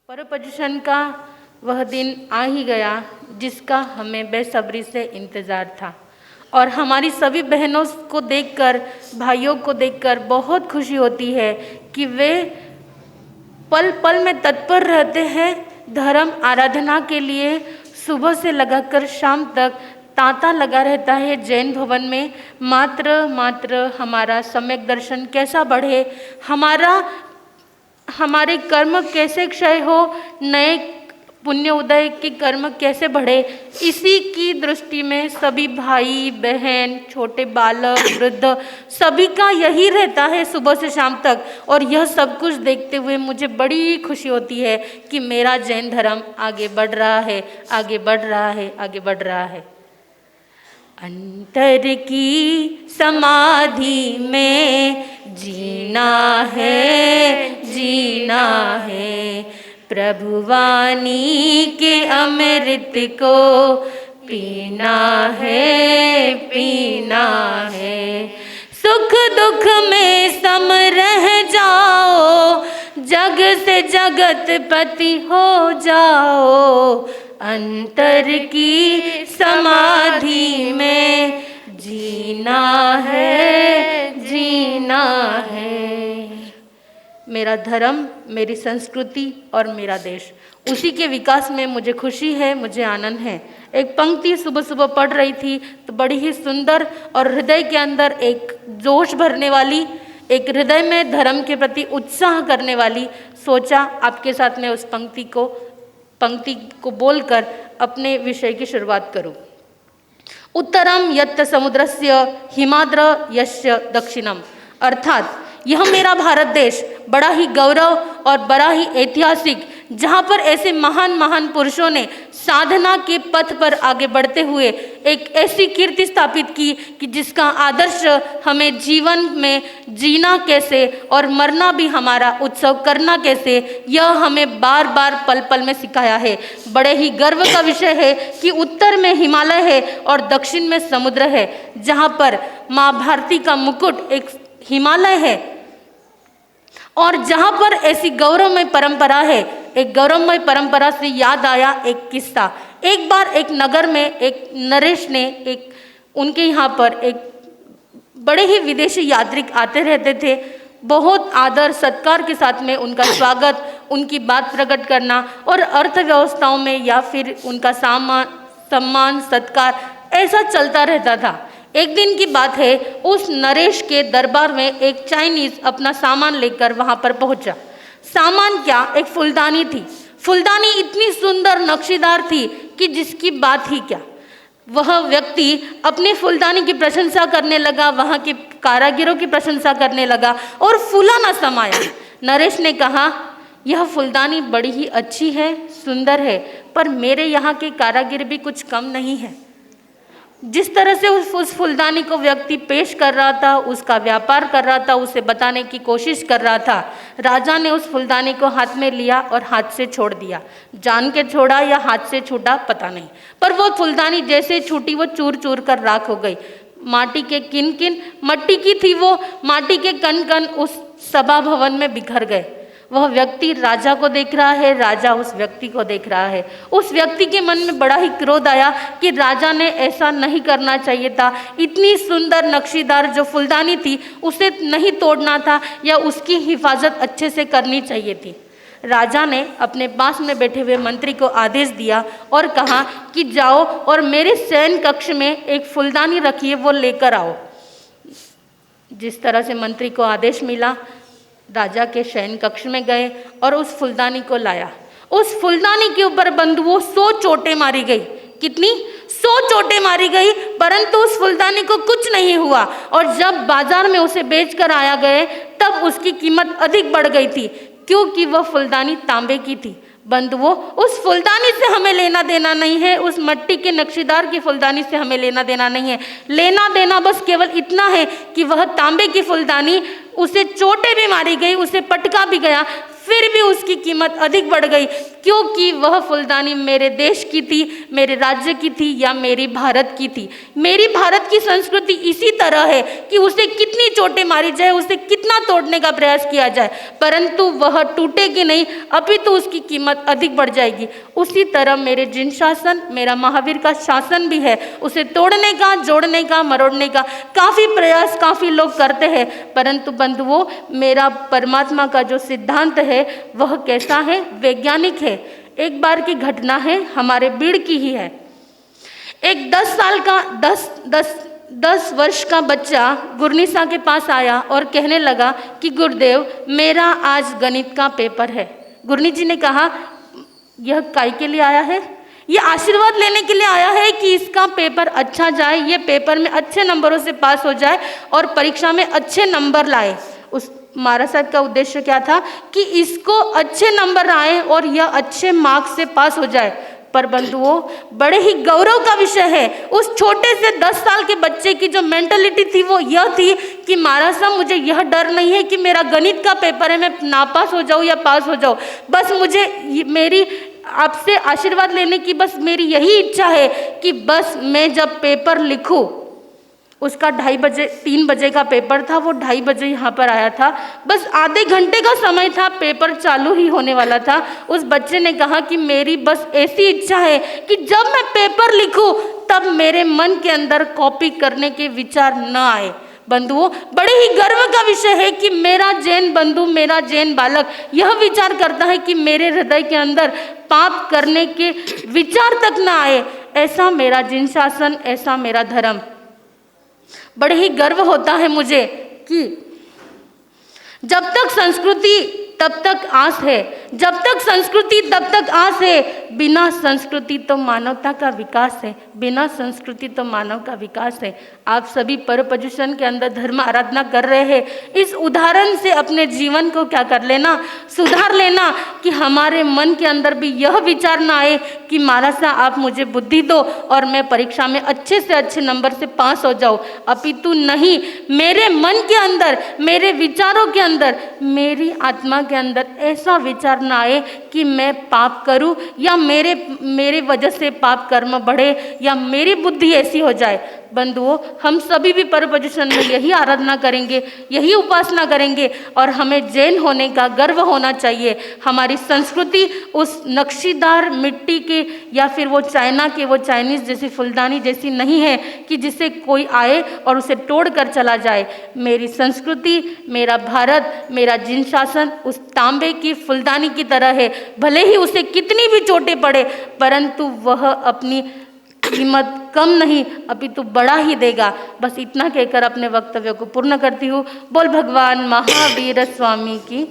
परम का वह दिन आ ही गया जिसका हमें बेसब्री से इंतज़ार था और हमारी सभी बहनों को देखकर, भाइयों को देखकर बहुत खुशी होती है कि वे पल पल में तत्पर रहते हैं धर्म आराधना के लिए। सुबह से लगाकर शाम तक तांता लगा रहता है जैन भवन में, मात्र हमारा सम्यक दर्शन कैसा बढ़े, हमारे कर्म कैसे क्षय हो, नए पुण्य उदय के कर्म कैसे बढ़े, इसी की दृष्टि में सभी भाई बहन, छोटे बालक, वृद्ध, सभी का यही रहता है सुबह से शाम तक। और यह सब कुछ देखते हुए मुझे बड़ी खुशी होती है कि मेरा जैन धर्म आगे बढ़ रहा है, आगे बढ़ रहा है, आगे बढ़ रहा है। अंतर की समाधि में जीना है, जीना है, प्रभुवाणी के अमृत को पीना है, पीना है। सुख दुख में सम रह जाओ, जग से जगत पति हो जाओ। अंतर की समाधि में जीना है, जीना है। मेरा धर्म, मेरी संस्कृति और मेरा देश, उसी के विकास में मुझे खुशी है, मुझे आनंद है। एक पंक्ति सुबह सुबह पढ़ रही थी तो बड़ी ही सुंदर और हृदय के अंदर एक जोश भरने वाली, एक हृदय में धर्म के प्रति उत्साह करने वाली। सोचा आपके साथ में उस पंक्ति को बोलकर अपने विषय की शुरुआत करूं। उत्तरम यत् समुद्रस्य हिमाद्र यस्य दक्षिणम, अर्थात यह मेरा भारत देश बड़ा ही गौरव और बड़ा ही ऐतिहासिक, जहाँ पर ऐसे महान महान पुरुषों ने साधना के पथ पर आगे बढ़ते हुए एक ऐसी कीर्ति स्थापित की कि जिसका आदर्श हमें जीवन में जीना कैसे और मरना भी हमारा उत्सव करना कैसे, यह हमें बार बार पल पल में सिखाया है। बड़े ही गर्व का विषय है कि उत्तर में हिमालय है और दक्षिण में समुद्र है, जहाँ पर माँ भारती का मुकुट एक हिमालय है। और जहाँ पर ऐसी गौरवमय परंपरा है, एक गौरवमय परंपरा से याद आया एक किस्सा। एक बार एक नगर में एक नरेश ने उनके यहाँ पर एक बड़े ही विदेशी यात्रिक आते रहते थे। बहुत आदर सत्कार के साथ में उनका स्वागत, उनकी बात प्रकट करना और अर्थव्यवस्थाओं में या फिर उनका सम्मान सत्कार ऐसा चलता रहता था। एक दिन की बात है, उस नरेश के दरबार में एक चाइनीज अपना सामान लेकर वहां पर पहुंचा। सामान क्या, एक फूलदानी थी। फूलदानी इतनी सुंदर नक्शीदार थी कि जिसकी बात ही क्या। वह व्यक्ति अपनी फूलदानी की प्रशंसा करने लगा, वहां के कारीगरों की प्रशंसा करने लगा और फूला न समाया। नरेश ने कहा, यह फूलदानी बड़ी ही अच्छी है, सुंदर है, पर मेरे यहाँ के कारीगर भी कुछ कम नहीं है। जिस तरह से उस फूलदानी को व्यक्ति पेश कर रहा था, उसका व्यापार कर रहा था, उसे बताने की कोशिश कर रहा था, राजा ने उस फूलदानी को हाथ में लिया और हाथ से छोड़ दिया। जान के छोड़ा या हाथ से छूटा पता नहीं, पर वो फूलदानी जैसे छूटी वो चूर चूर कर राख हो गई। माटी के किन किन, मट्टी की थी वो, माटी के कण कण उस सभा भवन में बिखर गए। वह व्यक्ति राजा को देख रहा है, राजा उस व्यक्ति को देख रहा है। उस व्यक्ति के मन में बड़ा ही क्रोध आया कि राजा ने ऐसा नहीं करना चाहिए था। इतनी सुंदर नक्शीदार जो फूलदानी थी उसे नहीं तोड़ना था या उसकी हिफाजत अच्छे से करनी चाहिए थी। राजा ने अपने पास में बैठे हुए मंत्री को आदेश दिया और कहा कि जाओ और मेरे शयन कक्ष में एक फूलदानी रखिए, वो लेकर आओ। जिस तरह से मंत्री को आदेश मिला, राजा के शयन कक्ष में गए और उस फूलदानी को लाया। उस फूलदानी के ऊपर बंधुओं 100 चोटें मारी गई। कितनी? 100 चोटें मारी गई, परंतु उस फूलदानी को कुछ नहीं हुआ। और जब बाजार में उसे बेचकर आया गए तब उसकी कीमत अधिक बढ़ गई थी, क्योंकि वह फूलदानी तांबे की थी। बंधुओं, उस फूलदानी से हमें लेना देना नहीं है, उस मट्टी के नक्शीदार की फूलदानी से हमें लेना देना नहीं है। लेना देना बस केवल इतना है कि वह तांबे की फूलदानी, उसे चोटें भी मारी गई, उसे पटका भी गया, फिर भी उसकी कीमत अधिक बढ़ गई, क्योंकि वह फुलदानी मेरे देश की थी, मेरे राज्य की थी या मेरी भारत की थी। मेरी भारत की संस्कृति इसी तरह है कि उसे कितनी चोटें मारी जाए, उसे कितना तोड़ने का प्रयास किया जाए, परंतु वह टूटेगी नहीं, अपितु उसकी कीमत अधिक बढ़ जाएगी। उसी तरह मेरे जिन शासन, मेरा महावीर का शासन भी है, उसे तोड़ने का, जोड़ने का, मरोड़ने का काफ़ी प्रयास काफ़ी लोग करते हैं, परंतु बंधुओं मेरा परमात्मा का जो सिद्धांत है वह कैसा है? वैज्ञानिक है। एक बार की घटना है, हमारे बीड़ की ही है। एक 10 वर्ष का बच्चा गुरनीसा के पास आया और कहने लगा कि गुरुदेव मेरा आज गणित का पेपर है। गुरनी जी ने कहा यह काय के लिए आया है? ये आशीर्वाद लेने के लिए आया है कि इसका पेपर अच्छा जाए, ये पेपर में अच्छे नंबरों से पास हो जाए और परीक्षा में अच्छे नंबर लाए। उस महाराज साहब का उद्देश्य क्या था कि इसको अच्छे नंबर आए और यह अच्छे मार्क्स से पास हो जाए। पर बंधुओं बड़े ही गौरव का विषय है, उस छोटे से 10 साल के बच्चे की जो मेंटलिटी थी वो यह थी कि महाराज साहब मुझे यह डर नहीं है कि मेरा गणित का पेपर है, मैं नापास हो जाऊँ या पास हो जाऊँ, बस मुझे मेरी आपसे आशीर्वाद लेने की बस मेरी यही इच्छा है कि बस मैं जब पेपर लिखूं, उसका 2:30 बजे 3 बजे का पेपर था, वो 2:30 बजे यहाँ पर आया था, बस आधे घंटे का समय था, पेपर चालू ही होने वाला था। उस बच्चे ने कहा कि मेरी बस ऐसी इच्छा है कि जब मैं पेपर लिखूं तब मेरे मन के अंदर कॉपी करने के विचार न आए। बंधुओं बड़े ही गर्व का विषय है कि मेरा जैन बंधु, मेरा जैन बालक यह विचार करता है कि मेरे हृदय के अंदर पाप करने के विचार तक न आए। ऐसा मेरा जिन शासन, ऐसा मेरा धर्म। बड़े ही गर्व होता है मुझे कि जब तक संस्कृति तब तक आस है, जब तक संस्कृति तब तक आस है। बिना संस्कृति तो मानवता का विकास है, बिना संस्कृति तो मानव का विकास है। आप सभी परपोजिशन के अंदर धर्म आराधना कर रहे हैं, इस उदाहरण से अपने जीवन को क्या कर लेना, सुधार लेना कि हमारे मन के अंदर भी यह विचार ना आए कि महाराज साहब आप मुझे बुद्धि दो और मैं परीक्षा में अच्छे से अच्छे नंबर से पास हो जाऊँ, अपितु नहीं, मेरे मन के अंदर, मेरे विचारों के अंदर, मेरी आत्मा के अंदर ऐसा विचार ना आए कि मैं पाप करूं या मेरे वजह से पाप कर्म बढ़े या मेरी बुद्धि ऐसी हो जाए। बंधुओं हम सभी भी परपोजिशन में यही आराधना करेंगे, यही उपासना करेंगे और हमें जैन होने का गर्व होना चाहिए। हमारी संस्कृति उस नक्शीदार मिट्टी के या फिर वो चाइना के, वो चाइनीज़ जैसी फुलदानी जैसी नहीं है कि जिसे कोई आए और उसे तोड़ कर चला जाए। मेरी संस्कृति, मेरा भारत, मेरा जिन शासन उस तांबे की फुलदानी की तरह है, भले ही उसे कितनी भी चोटें पड़े परंतु वह अपनी कीमत कम नहीं अपितु बड़ा ही देगा। बस इतना कहकर अपने वक्तव्य को पूर्ण करती हूँ। बोल भगवान महावीर स्वामी की।